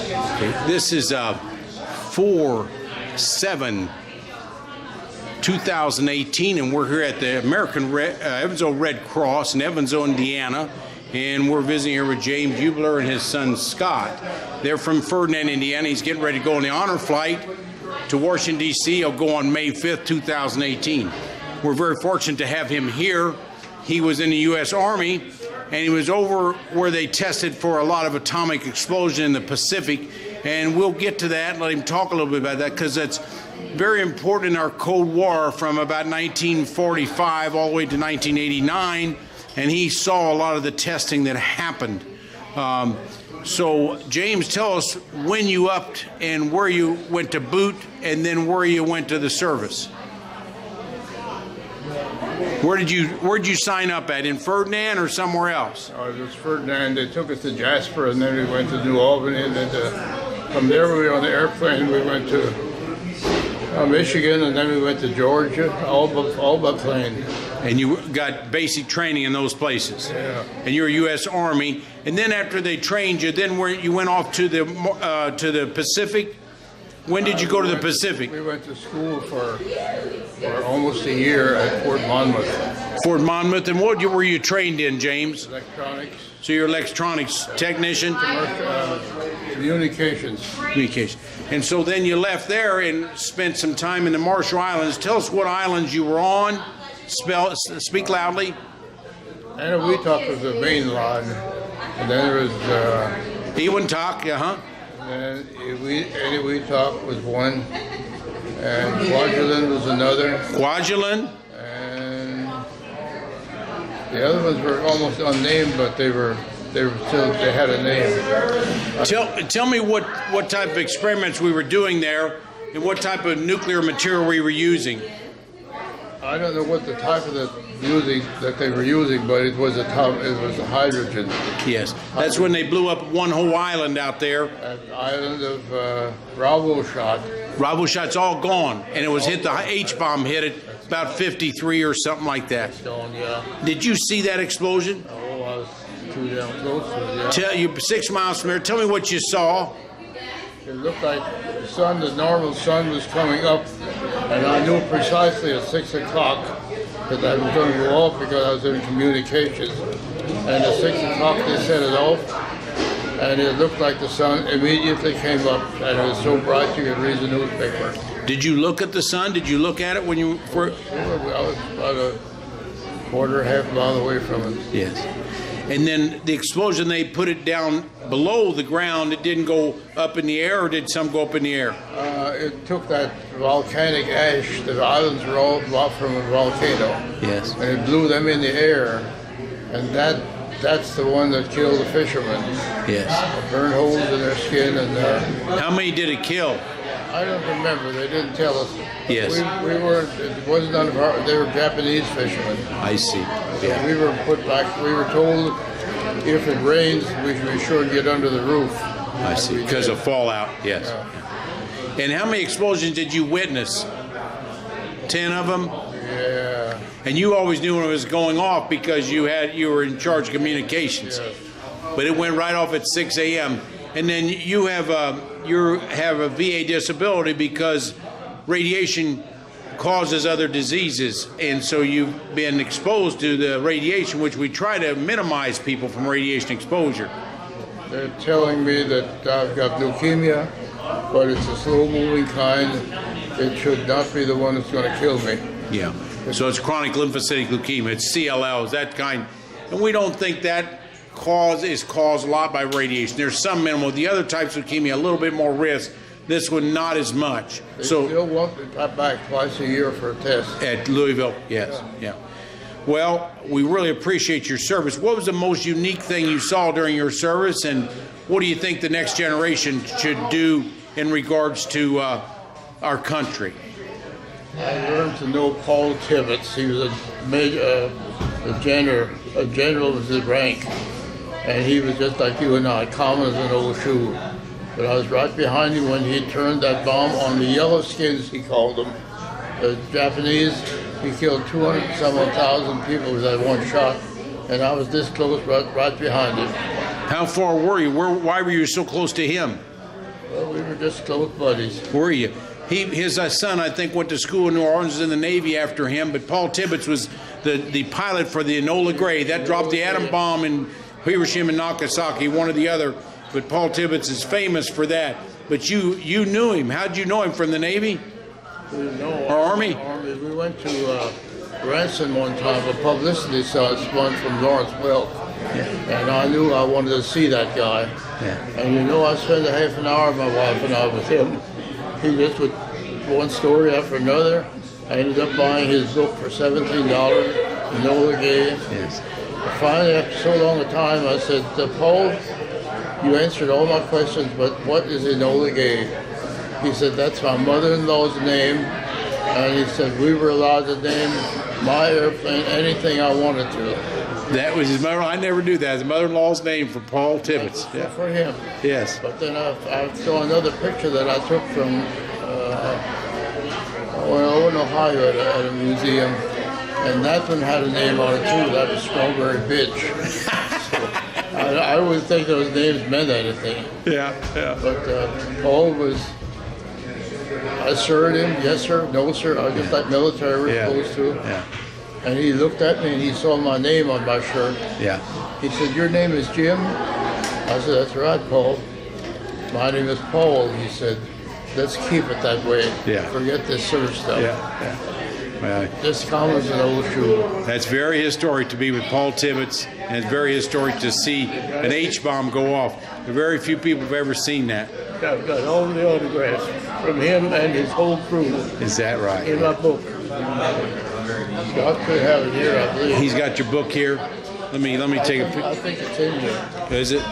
Okay. This is 4/7/2018, and we're here at the Evansville Red Cross in Evansville, Indiana, and we're visiting here with James Ubelhor and his son Scott. They're from Ferdinand, Indiana. He's getting ready to go on the honor flight to Washington, D.C. He'll go on May 5th, 2018. We're very fortunate to have him here. He was in the U.S. Army, and he was over where they tested for a lot of atomic explosion in the Pacific, and we'll get to that and let him talk a little bit about that, because that's very important in our Cold War from about 1945 all the way to 1989, and he saw a lot of the testing that happened. So, James, tell us when you upped and where you went to boot, and then where you went to the service. Where'd you sign up at? In Ferdinand or somewhere else? It was Ferdinand. They took us to Jasper, and then we went to New Albany, and then from there we were on the airplane. We went to Michigan, and then we went to Georgia, all by plane. And you got basic training in those places. Yeah. And you're a U.S. Army. And then after they trained you, then you went off to the Pacific. When did you go to the Pacific? We went to school for almost a year at Fort Monmouth. Fort Monmouth. And what were you trained in, James? Electronics. So you're an electronics technician? Communications. Communication. And so then you left there and spent some time in the Marshall Islands. Tell us what islands you were on. Speak loudly. Eniwetok was the main line. And then there was... Ewatok, And Eniwetok was one, and Kwajalein was another. Kwajalein? And the other ones were almost unnamed, but they had a name. Tell me what type of experiments we were doing there, and what type of nuclear material we were using. I don't know what the type of music that they were using, but it was a hydrogen. Yes, that's when they blew up one whole island out there. An island of Raboshat. Raboshat's all gone, and it was hit. The H-bomb hit it about 53 or something like that. Stone, yeah. Did you see that explosion? Oh, I was too damn close to it. Yeah. Tell you 6 miles from there. Tell me what you saw. It looked like the normal sun was coming up, and I knew precisely at 6 o'clock that I was going to go off because I was in communications. And at 6 o'clock they set it off, and it looked like the sun immediately came up, and it was so bright you could read the newspaper. Did you look at the sun? Did you look at it when you were? Sure, I was about a half mile away from it. Yes. And then the explosion, they put it down below the ground. It didn't go up in the air, or did some go up in the air? It took that volcanic ash. The islands were all off from a volcano. Yes. And it blew them in the air, and that's the one that killed the fishermen. Yes. Burned holes in their skin, and how many did it kill? I don't remember. They didn't tell us. Yes. We weren't. It wasn't none of our. They were Japanese fishermen. I see. Yeah. We were put back. We were told if it rains, we should be sure to get under the roof. I see. Because of fallout. Yes. Yeah. And how many explosions did you witness? 10 of them. Yeah. And you always knew when it was going off because you were in charge of communications. Yes. But it went right off at 6 a.m. And then you have a VA disability because radiation causes other diseases, and so you've been exposed to the radiation, which we try to minimize people from radiation exposure. They're telling me that I've got leukemia, but it's a slow-moving kind. It should not be the one that's going to kill me. Yeah. So it's chronic lymphocytic leukemia. It's CLL, is that kind. And we don't think that is caused a lot by radiation. There's some minimal. The other types of leukemia, a little bit more risk. This one, not as much. They still want me back twice a year for a test. At Louisville, yes, yeah. Well, we really appreciate your service. What was the most unique thing you saw during your service, and what do you think the next generation should do in regards to our country? I learned to know Paul Tibbets. He was a general was his rank, and he was just like you and I, common as an old shoe. But I was right behind him when he turned that bomb on the yellow skins, he called them. The Japanese, he killed 200,000 people with that one shot, and I was this close, right behind him. How far were you? Why were you so close to him? Well, we were just close buddies. Were you? His son, I think, went to school in New Orleans, was in the Navy after him, but Paul Tibbets was the pilot for the Enola Gray. That dropped the atom bomb in Hiroshima and Nagasaki, one or the other. But Paul Tibbets is famous for that. But you knew him. How'd you know him, from the Navy? Or Army? We went to Ranson one time, a publicity stunt from Lawrence Welk. Yeah. And I knew I wanted to see that guy. Yeah. And you know, I spent a half an hour, my wife and I, with him. He just with one story after another. I ended up buying his book for $17. Enola Gay. Yes. Finally, after so long a time, I said, Paul, you answered all my questions, but what is Enola Gay? He said, that's my mother-in-law's name. And he said, we were allowed to name my airplane anything I wanted to. That was his mother. I never knew that. His mother-in-law's name for Paul Tibbets. Yeah. For him. Yes. But then I saw another picture that I took from in Ohio at a museum, and that one had a name on it too. That was Strawberry Bitch. So I wouldn't think those names meant anything. Yeah, yeah. But Paul was. I served him. Yes, sir. No, sir. I was just like military we're supposed to. Yeah. And he looked at me and he saw my name on my shirt. Yeah. He said, your name is Jim? I said, that's right, Paul. My name is Paul. He said, let's keep it that way. Yeah. Forget this sort of stuff. Yeah. Well, Just common as an old shoe. that's very historic to be with Paul Tibbets, and it's very historic to see an H-bomb go off. Very few people have ever seen that. I've got all the autographs from him and his whole crew Is that right? in my book. Scott could have it here, I believe. He's got your book here. Let me take a picture. I think it's in here. Is it?